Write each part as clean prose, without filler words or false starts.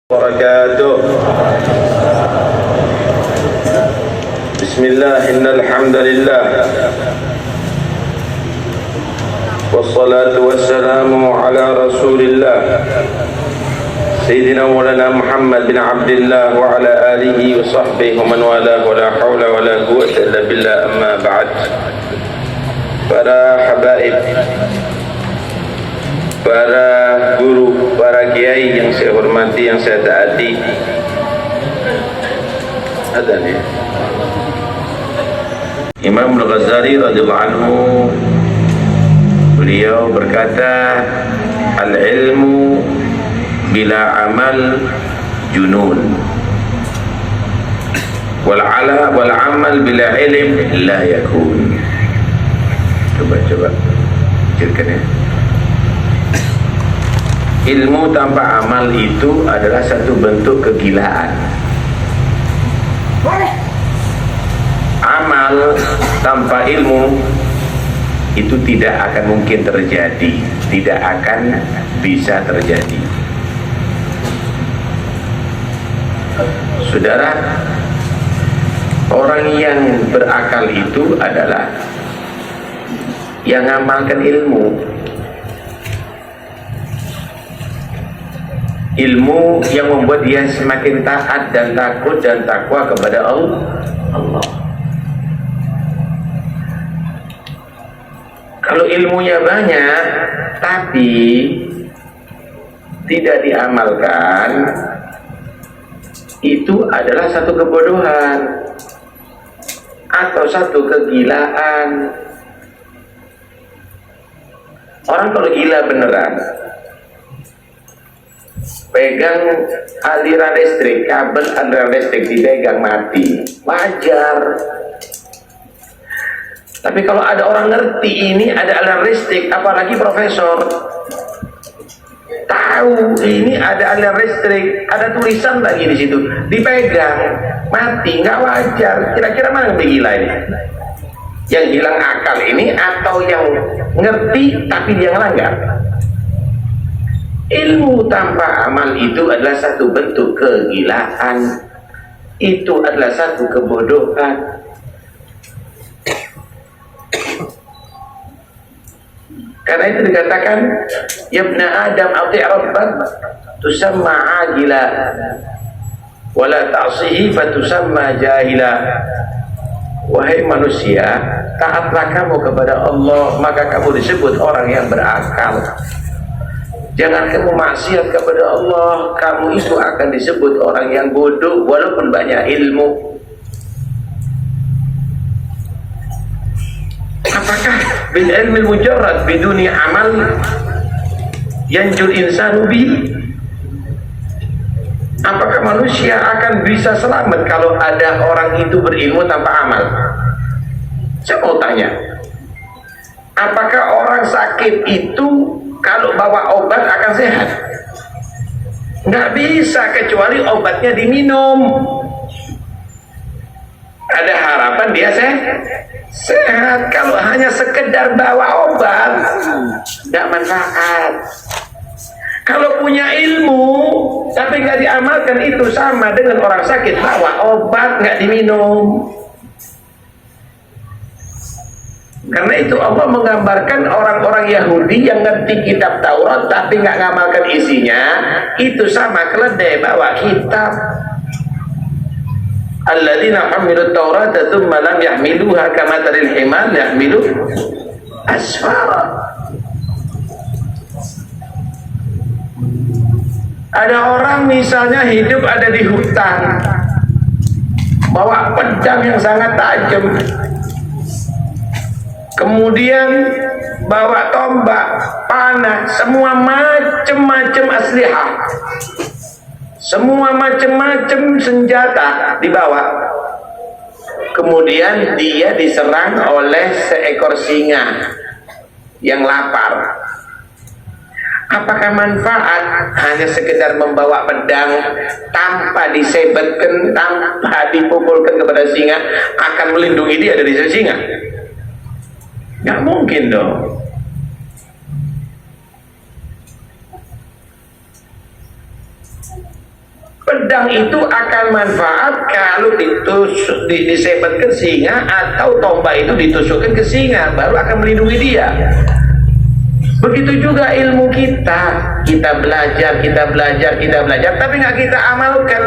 وبركاته. بسم الله إن الحمد لله والصلاة والسلام على رسول الله سيدنا مولانا محمد بن عبد الله وعلى آله وصحبه ومن والاه ولا حول ولا قوة إلا بالله. أما بعد. Para habaib, para guru, para kiai yang saya hormati, yang saya taati. Ada nih Imam Al-Ghazali radhiyallahu anhu, beliau berkata, al-ilmu bila amal junun, wal amal bila ilm la yakun. Coba pikirkan ya. Ilmu tanpa amal itu adalah satu bentuk kegilaan. Amal tanpa ilmu itu tidak akan mungkin terjadi, tidak akan bisa terjadi. Saudara, orang yang berakal itu adalah yang mengamalkan ilmu. Ilmu yang membuat dia semakin taat dan takut dan takwa kepada Allah. Kalau ilmunya banyak tapi tidak diamalkan, itu adalah satu kebodohan atau satu kegilaan. Orang kalau gila beneran, pegang aliran listrik, kabel aliran listrik dipegang mati, wajar. Tapi kalau ada orang ngerti ini ada aliran listrik, apalagi profesor, tahu ini ada aliran listrik, ada tulisan lagi di situ, dipegang mati, nggak wajar. Kira-kira mana yang lebih gila ini? Yang hilang akal ini atau yang ngerti tapi dia ngelanggar? Ilmu tanpa amal itu adalah satu bentuk kegilaan, itu adalah satu kebodohan. Karena itu dikatakan, ya ibna Adam ati' rabbak tusamma ajila wala ta'sihi fatusamma jahila. Wahai manusia, taatlah kamu kepada Allah, maka kamu disebut orang yang berakal. Jangan kamu maksiat kepada Allah, kamu itu akan disebut orang yang bodoh walaupun banyak ilmu. Apakah bil ilmi mujarrad biduni amal yanjul insanu bi? Apakah manusia akan bisa selamat kalau ada orang itu berilmu tanpa amal? Saya mau tanya, apakah orang sakit itu kalau bawa obat akan sehat? Nggak bisa, kecuali obatnya diminum. Ada harapan dia sehat. Kalau hanya sekedar bawa obat, nggak manfaat. Kalau punya ilmu tapi nggak diamalkan, itu sama dengan orang sakit bawa obat nggak diminum. Karena itu Allah menggambarkan orang-orang Yahudi yang ngerti kitab Taurat tapi nggak ngamalkan isinya, itu sama keledai bawa kitab. Alladzina hamilut Taurata tsumma lam yahmiluha kamathalil himar yahmilu asfara. Ada orang misalnya hidup ada di hutan, bawa pedang yang sangat tajam, kemudian bawa tombak, panah, semua macam-macam aslihah, semua macam-macam senjata dibawa. Kemudian dia diserang oleh seekor singa yang lapar. Apakah manfaat hanya sekedar membawa pedang tanpa disebetkan, tanpa dipukulkan kepada singa akan melindungi dia dari singa? Nggak mungkin dong. Pedang itu akan manfaat kalau disebet ke singa, atau tombak itu ditusukkan ke singa, baru akan melindungi dia. Begitu juga ilmu kita, kita belajar, tapi nggak kita amalkan.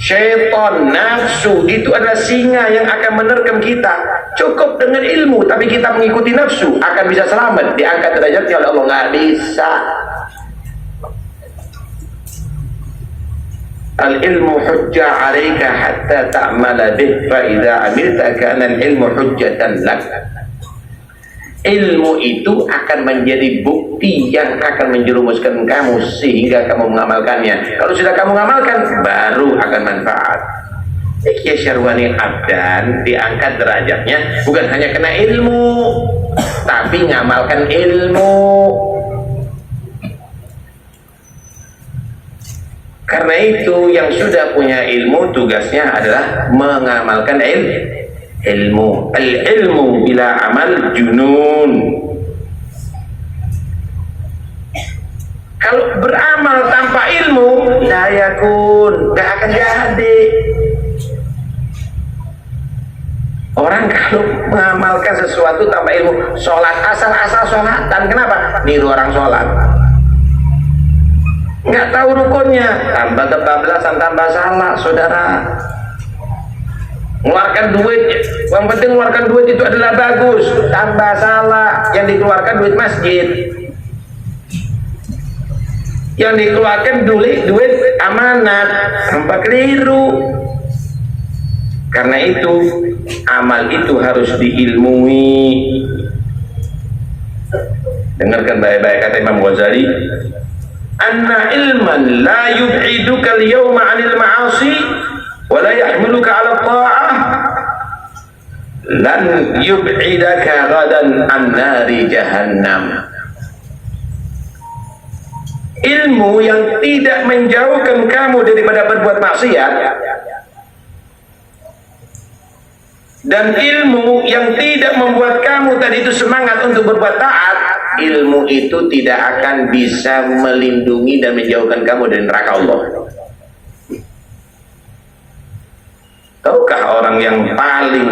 Syaitan, nafsu itu adalah singa yang akan menerkam kita. Cukup dengan ilmu, tapi kita mengikuti nafsu, akan bisa selamat, diangkat derajatnya oleh Allah? Nggak bisa. Al-ilmu hujjah 'alaika hatta ta'mala bih, fa idza 'amilta kana al-ilmu hujjatan lak. Ilmu itu akan menjadi bukti yang akan menjerumuskan kamu sehingga kamu mengamalkannya. Kalau sudah kamu mengamalkan, baru akan manfaat. Kiai Syarwani Abdan diangkat derajatnya bukan hanya kena ilmu, tapi ngamalkan ilmu. Karena itu yang sudah punya ilmu tugasnya adalah mengamalkan ilmu. Al-ilmu bila amal junun. Kalau beramal tanpa ilmu, la yakun, gak akan jadi. Orang kalau mengamalkan sesuatu tanpa ilmu, sholat asal-asal sholatan, kenapa? Niru orang sholat, nggak tahu rukunnya, tambah kebablasan, tambah salah, saudara. Mengeluarkan duit, yang penting mengeluarkan duit itu adalah bagus, tambah salah. Yang dikeluarkan duit masjid, yang dikeluarkan duit amanat, tanpa keliru. Karena itu amal itu harus diilmui. Dengarkan baik-baik kata Imam Ghazali, anna ilman la yub'iduka al-yawma 'anil ma'asi wa la yahmiluka 'ala ta'ah lan yub'idaka ghadan an nari jahannam. Ilmu yang tidak menjauhkan kamu daripada berbuat maksiat, dan ilmu yang tidak membuat kamu tadi itu semangat untuk berbuat taat, ilmu itu tidak akan bisa melindungi dan menjauhkan kamu dari neraka Allah. Tahukah orang yang paling